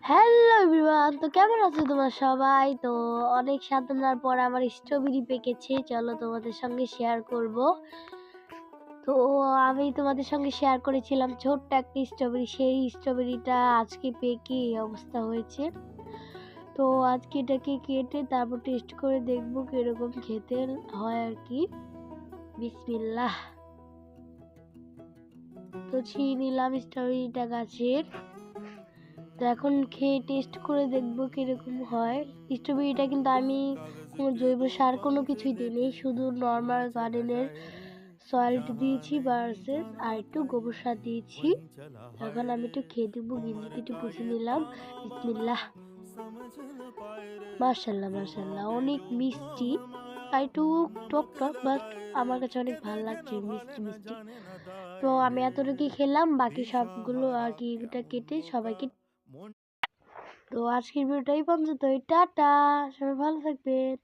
Hello everyone, তো কেমন আছো তোমরা সবাই? তো অনেক সাধনার পর আমার স্ট্রবেরি পেকেছে, চলো তোমাদের সঙ্গে শেয়ার করব। তো আমি তোমাদের সঙ্গে শেয়ার করেছিলাম ছোট্ট একটা স্ট্রবেরি, সেই স্ট্রবেরিটা আজকে পেকে এই অবস্থা হয়েছে। তো আজকে এটাকে কেটে তারপর টেস্ট করে দেখবো কিরকম খেতে হয় আর কি। বিসমিল্লাহ। তো ছিঁড়ে নিলাম স্ট্রবেরিটা গাছের। তো এখন খেয়ে টেস্ট করে দেখবো কিরকম হয়। স্ট্রবেরিটা কিন্তু আমি কোনো জৈব সার কোনো কিছুই দিইনি, শুধু নর্মাল গার্ডেনের সয়েলটা দিয়েছি ভার্সেস আর একটু গোবর সার দিয়েছি। এখন আমি একটু খেয়ে দেখবো, গিঞ্জিতে একটু পুষে নিলাম। বিসমিল্লাহ। মাশাল্লাহ মাশাল্লাহ, অনেক মিষ্টি আর একটু টক টক, বাট আমার কাছে অনেক ভালো লাগছে মিষ্টি মিষ্টি। তো আমি এতটুকুই খেলাম, বাকি সবগুলো আর কি এটা কেটে সবাইকে। তো আজকের ভিডিওটা এই পর্যন্তই। টাটা, সবাই ভালো থাকবেন।